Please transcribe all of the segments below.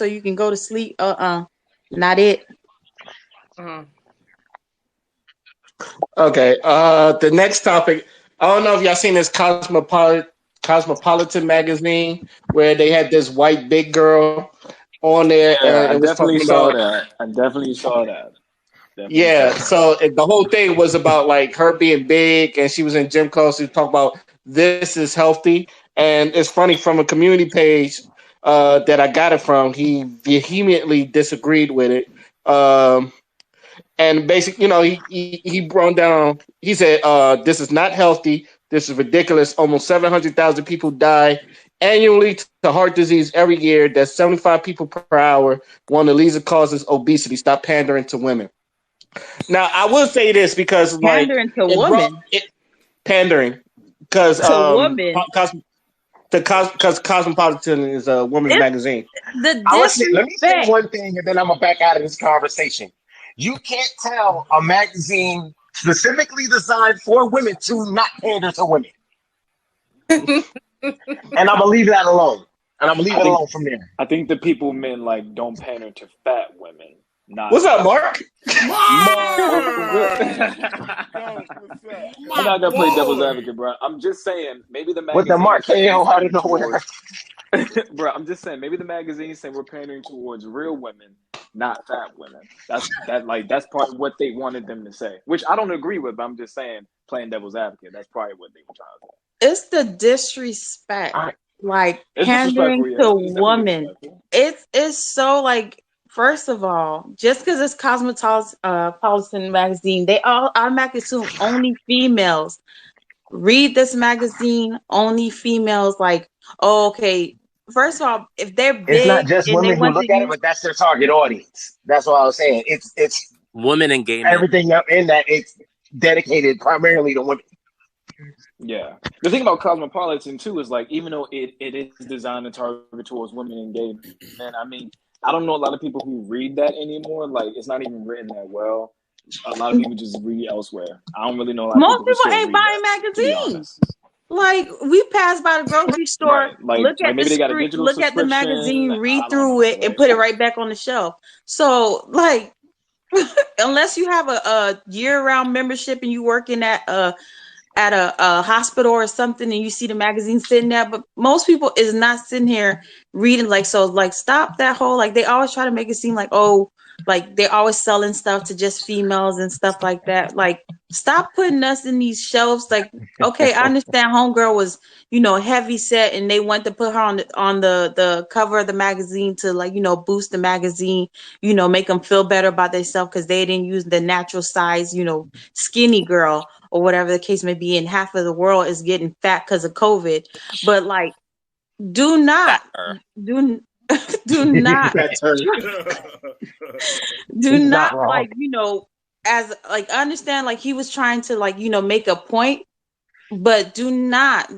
so you can go to sleep. Not it. Mhm. Okay. The next topic. I don't know if y'all seen this Cosmopolitan magazine where they had this white big girl on there, Yeah, and I it was definitely talking saw about. that. I definitely saw that. Definitely Yeah, saw that. so the whole thing was about like her being big, and she was in gym clothes. She talked about this is healthy, and it's funny from a community page that I got it from. He vehemently disagreed with it, and basically, he brought down. He said, "This is not healthy. This is ridiculous. Almost 700,000 people die annually to heart disease every year. That's 75 people per hour. One of the leading causes obesity. Stop pandering to women." Now, I will say this because like Pandering to it brought women. it pandering because To women. because Cosmopolitan is a woman's It's magazine. the I was let me say disrespect. one thing, and then I'm gonna back out of this conversation. You can't tell a magazine specifically designed for women to not pander to women, and I'm gonna leave that alone. And I'm gonna leave I it think alone from there. I think the people meant like don't pander to fat women, not What's up, fat. Mark? For real. Mark! Ghost, what's up? I'm My not gonna play devil's boy! advocate, bro. I'm just saying maybe the With the magazine is Mark saying we're KO out of pandering nowhere. towards, bro. I'm just saying maybe the magazine is saying we're pandering towards real women, not fat women. That's probably what they wanted them to say, which I don't agree with. But I'm just saying, playing devil's advocate. That's probably what they were trying to say. It's the disrespect. I, Like It's pandering disrespectful, yeah. to It's definitely women. disrespectful. It's so like first of all, just because it's Cosmopolitan magazine, they all automatically assume only females read this magazine. Only females like, oh, okay. First of all, if they're it's not big just and they women who want to look at it, use but that's their target audience. That's what I was saying. It's Women in gaming. everything up in that. It's dedicated primarily to women. Yeah. The thing about Cosmopolitan too is like even though it is designed to target towards women and gay men, I mean, I don't know a lot of people who read that anymore. Like it's not even written that well. A lot of people just read elsewhere. I don't really know a lot of most people who people still ain't read buying that, to be magazines. honest. Like we pass by the grocery store, Right. Like look like at the maybe they got a screen, digital look at the subscription. magazine, read I don't through know. it, and Like put it right back on the shelf. So, like, unless you have a year-round membership and you working at a hospital or something, and you see the magazine sitting there, but most people is not sitting here reading. Like, so, like, stop that whole like they always try to make it seem like, oh, like they're always selling stuff to just females and stuff like that. Like, stop putting us in these shelves. Like, okay, I understand homegirl was, heavy set, and they want to put her on the cover of the magazine to, like, boost the magazine, make them feel better about themselves because they didn't use the natural size, skinny girl or whatever the case may be, and half of the world is getting fat because of COVID. But like, do not Fatter. do do not That's her. do He's not not, wrong. like, as like, I understand, like, he was trying to, like, make a point, but do not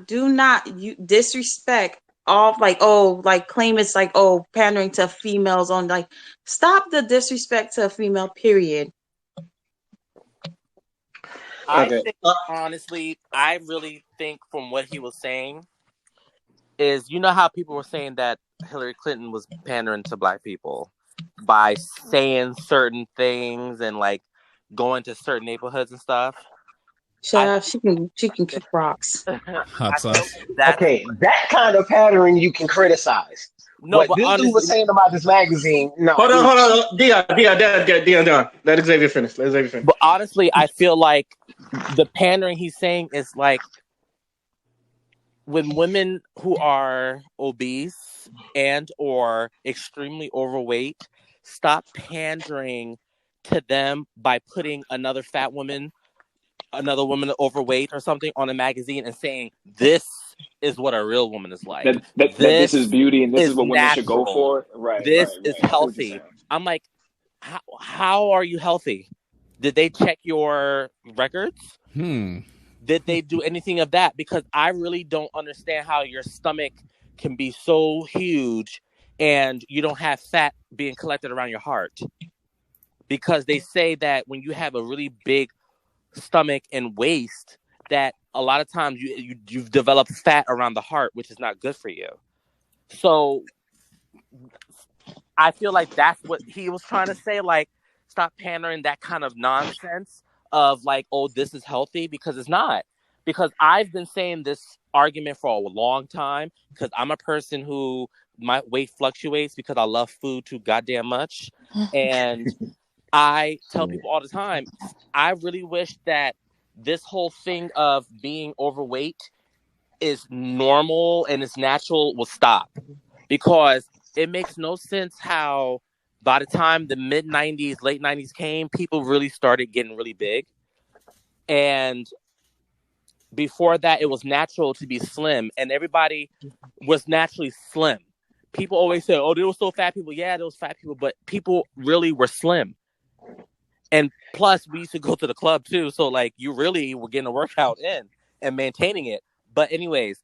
you disrespect all, like, oh, like, claim it's like, oh, pandering to females on, like, stop the disrespect to a female, period. I Okay. think honestly, I really think from what he was saying is, how people were saying that Hillary Clinton was pandering to black people by saying certain things and like going to certain neighborhoods and stuff. Child, she can kick rocks. Hot I feel sauce. that's Okay, that kind of pattern you can criticize. no, What but this dude was honestly, saying about this magazine, no, Hold on. Dion. Let Xavier finish. Let Xavier finish. I feel like the pandering he's saying is like when women who are obese and or extremely overweight stop pandering to them by putting another woman overweight or something on a magazine and saying this is what a real woman is like. that this is This beauty and this is is what women should go natural. for. Right, right, This is right. I see what you're healthy. saying. I'm like, how are you healthy? Did they check your records? Hmm. Did they do anything of that? Because I really don't understand how your stomach can be so huge and you don't have fat being collected around your heart. Because they say that when you have a really big stomach and waist, that a lot of times you've developed fat around the heart, which is not good for you. So I feel like that's what he was trying to say. Like, stop pandering that kind of nonsense of like, oh, this is healthy, because it's not. Because I've been saying this argument for a long time, because I'm a person who my weight fluctuates because I love food too goddamn much. And I tell people all the time, I really wish that this whole thing of being overweight is normal and it's natural will stop, because it makes no sense how by the time the mid 90s, late 90s came, people really started getting really big. And before that, it was natural to be slim, and everybody was naturally slim. People always say, oh, there were still fat people. Yeah, there was fat people, but people really were slim. And plus, we used to go to the club too. So, like, you really were getting a workout in and maintaining it. But anyways,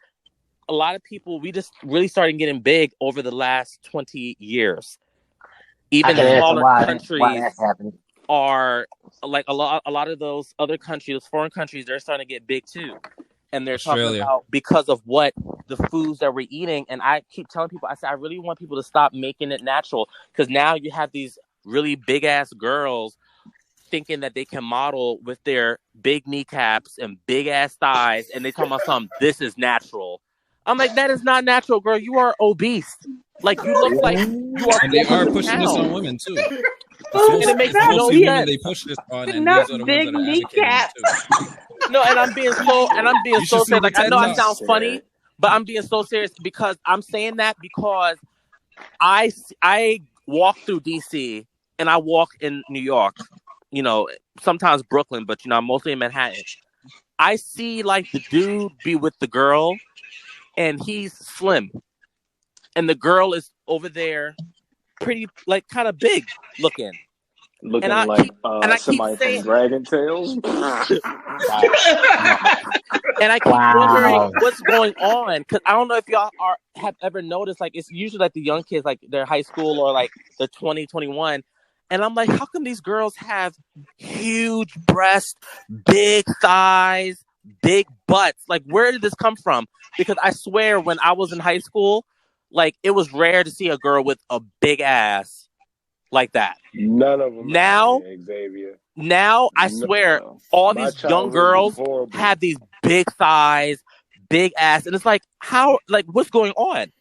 a lot of people, we just really started getting big over the last 20 years. I Even can answer smaller why countries that's happening. are like a lot of those other countries, those foreign countries, they're starting to get big too. And they're talking Australia. about because of what the foods that we're eating. And I keep telling people, I say, I really want people to stop making it natural, because now you have these really big ass girls thinking that they can model with their big kneecaps and big ass thighs, and they talking about something, this is natural. I'm like, that is not natural, girl. You are obese. Like, you look like you are And they are 400 pushing this on pounds. women too. Oh, And it makes not no Mostly women big, they sense. push this on, and not these are the ones big that are advocating it kneecap. too. No, and I'm being You should so see serious. the Like, I TED know I Talk. sound funny, but I'm being so serious because I'm saying that because I walk through DC and I walk in New York, you know, sometimes Brooklyn, but you know, I'm mostly in Manhattan. I see like the dude be with the girl and he's slim, and the girl is over there pretty, like, kind of big looking. And Looking I like keep and I keep somebody from saying Dragon Tales. and I keep wondering Wow. what's going on, because I don't know if y'all have ever noticed, like, it's usually like the young kids, like they're high school or like they're 20, 21. And I'm like, how come these girls have huge breasts, big thighs, big butts? Like, where did this come from? Because I swear, when I was in high school, like, it was rare to see a girl with a big ass like that. None of them, Now, Xavier. I swear, No. all My these young childhood was girls horrible. have these big thighs, big ass, and it's like, how, like, what's going on?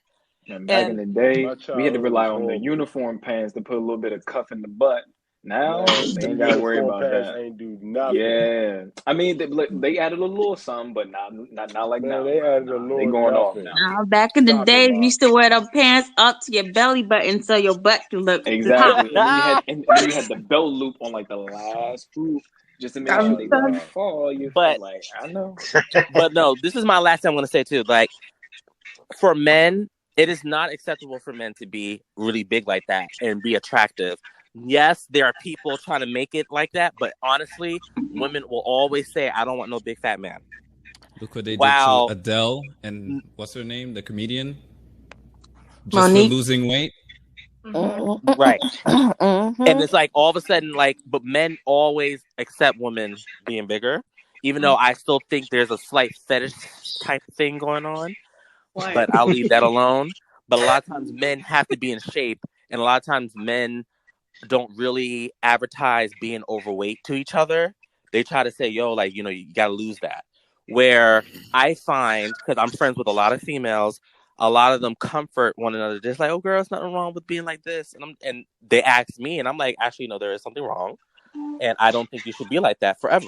And back in And the day, My we had to childhood rely was on the horrible. uniform pants to put a little bit of cuff in the butt. Now Man, they them ain't got to worry uniform about pants that. ain't do nothing. Yeah, I mean they added a little something, but not like Man, now, they bro. added a Nah, they little going off nothing. now. Back in the Stop it, days, we Ma. used to wear them pants up to your belly button so your butt could look pop. Exactly, and then you had the belt loop on like the last hoop just to make sure I'm My they wouldn't God. fall. You feel but like I know. no, this is my last thing I'm gonna say too. Like, for men, it is not acceptable for men to be really big like that and be attractive. Yes, there are people trying to make it like that, but honestly, women will always say, I don't want no big fat man. Look what they did to Wow. Adele and what's her name, the comedian, just for Monique. losing weight. Right. And it's like, all of a sudden, like, but men always accept women being bigger, even though I still think there's a slight fetish type of thing going on, but I'll leave that alone. But a lot of times men have to be in shape, and a lot of times men don't really advertise being overweight to each other. They try to say, yo, like, you know, you got to lose that. Where I find, because I'm friends with a lot of females, a lot of them comfort one another. Just like, oh, girl, there's nothing wrong with being like this. And they ask me, and I'm like, actually, no, there is something wrong. And I don't think you should be like that forever.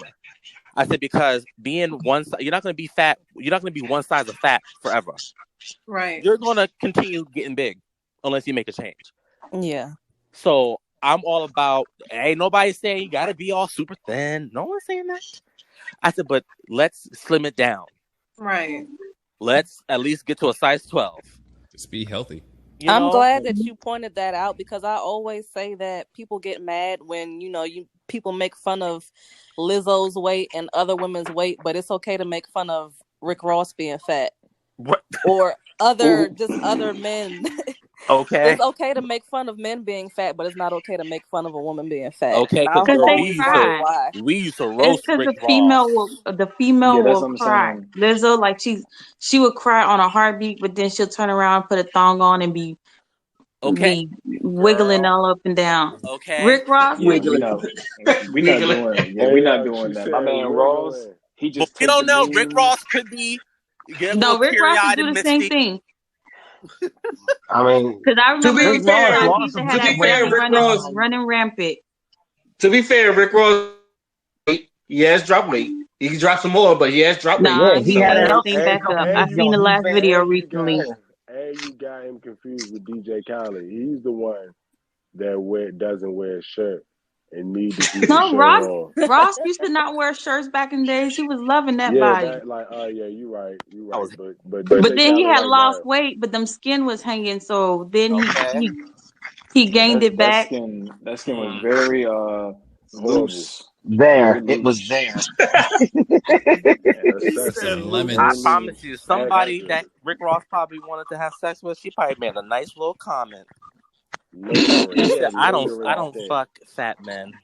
I said, because being one size, you're not going to be fat. You're not going to be one size of fat forever. Right. You're going to continue getting big unless you make a change. Yeah. So I'm all about, ain't nobody saying you got to be all super thin. No one's saying that. I said, but let's slim it down. Right. Let's at least get to a size 12. Just be healthy. You I'm know? glad that you pointed that out, because I always say that people get mad when, people make fun of Lizzo's weight and other women's weight, but it's okay to make fun of Rick Ross being fat. What? Or other men. Okay. It's okay to make fun of men being fat, but it's not okay to make fun of a woman being fat. Okay, And I because Because they always wonder cry. why. we used to It's roast because Rick the female Ross. will That's what I'm cry. saying. Lizzo, like she would cry on a heartbeat, but then she'll turn around, put a thong on, and be Okay, be wiggling girl. all up and down. Okay. Rick Ross, Yeah, Wiggling. we not Wiggling. doing. Yeah, we Hey, not yo, she doing that. My said man Ross, wiggling. he But just we take the don't know. Rick memes. Ross could be get a little no, Rick teary Ross would eyed do and the same misty. thing. I mean, Because I To remember be Rick his TikTok. Ross fair, He used lost to some have to be that fair, belly situations. Rick Ross. running rampant. To be fair, Rick Ross. He has dropped weight. He can drop some more, but he has dropped weight. Yeah, Nah, he he had got a And health everything scare a and back couple up. and I years you seen ago. the He's last been video and you got recently. him confused with DJ Khaled. He's the one that doesn't wear a shirt and need to keep his No, shirt Ross. on. Ross used to not wear shirts back in the days. He was loving that Yeah, body. that like yeah, you I right. was But But DJ then he Khaled had right lost now. weight, but them skin was hanging. So then okay. he Yeah, gained it back. that skin was Hmm. very Horrible. loose, very There, it was loose. there. And He said very loose. I lemons. promise you, somebody Extra. that Rick Ross probably wanted to have sex with, she probably made a nice little comment. Lingering. She He said, had I lingering don't scent. fuck fat men."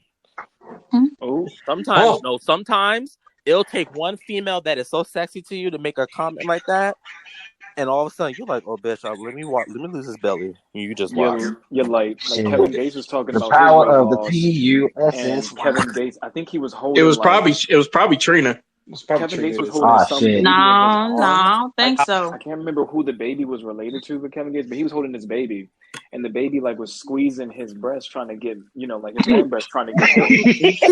Hmm? Oh, Sometimes, Oh, no, sometimes it'll take one female that is so sexy to you to make a comment like that, and all of a sudden you're like, "Oh, bitch, let me lose his belly." And you just watch. you're like Shit. Kevin Gates was talking The about his power weight of the loss, PUSS and work. Kevin Gates, I think he was holding like it was probably Trina. It was probably Kevin Trina Gates was that said holding that. Ah, some shit. baby in his No, no, arms. I don't think I so. can't remember who the baby was related to, but Kevin Gates, but he was holding his baby, and the baby like was squeezing his breast, trying to get, like his man breast, trying to get milk.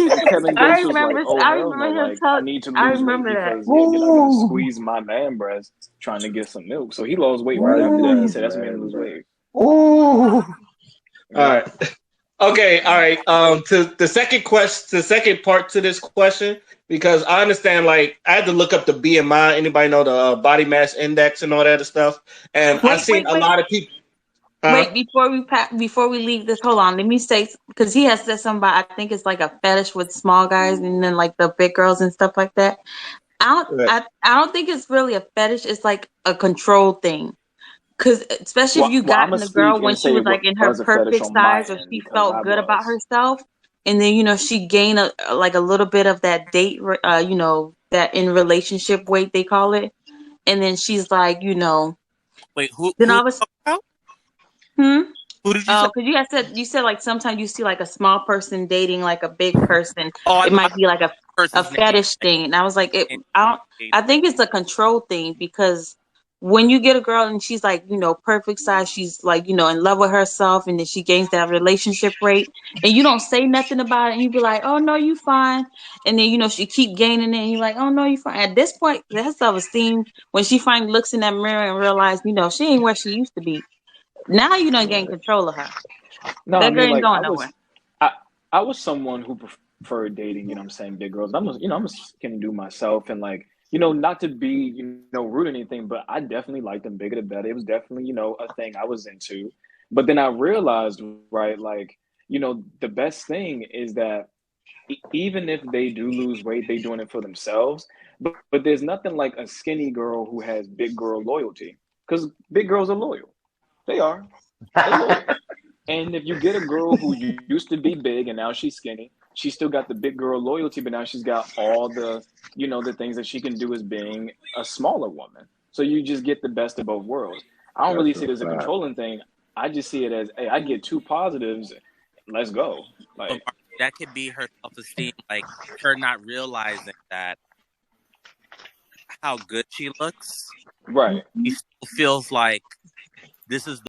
And Kevin Gates was like, "Oh I hell no! remember him Like I tell. need to I lose weight remember that. because you're not gonna Ooh, squeeze my man breast trying to get some milk." So he lost weight right Why after you that. He ooh, ask said that's what made him man, lose bro? weight. ooh. All Yep. right. Okay. All right. To the second question, the second part to this question, because I understand, like, I had to look up the BMI. Anybody know the body mass index and all that stuff? And I've Wait, seen wait, a wait, lot of people. wait! Before we leave this, hold on. Let me say because he has said something about. I think it's like a fetish with small guys and then like the big girls and stuff like that. Right. I don't think it's really a fetish. It's like a control thing. Because especially if Well, you I'm gonna gotten a girl speak when and she say was it like in her was a fetish perfect on my size or end she because I felt good about was. herself, and then she gain like a little bit of that that in relationship weight they call it, and then she's like Wait, then who all you of a s- talking about? hmm Who did you say? oh because you said like sometimes you see like a small person dating like a big person, Oh, I it know I might be like a know the person's name. fetish thing, and I was like Name I think it's a control thing because when you get a girl and she's like, perfect size, she's like, in love with herself, and then she gains that relationship rate, and you don't say nothing about it, and you be like, oh no, you fine, and then she keep gaining it, and you're like, oh no, you fine. At this point, that self esteem, when she finally looks in that mirror and realize, she ain't where she used to be. Now you don't gain Right. control of her. No, I That girl mean, ain't like going nowhere. I, I was someone who preferred dating, what I'm saying, big girls. I'm a skinny dude myself, and like, not to be, rude or anything, but I definitely liked them bigger the better. It was definitely, a thing I was into. But then I realized, right, like, the best thing is that even if they do lose weight, they doing it for themselves. But there's nothing like a skinny girl who has big girl loyalty, because big girls are loyal. They are. They loyal. And if you get a girl who used to be big and now she's skinny, she still got the big girl loyalty, but now she's got all the things that she can do as being a smaller woman. So you just get the best of both worlds. I don't really That's see a it as a fact. controlling thing. I just see it as, hey, I get two positives. Let's go. But Like, Mark, that could be her self esteem, like her not realizing that how good she looks. right. She still feels like this is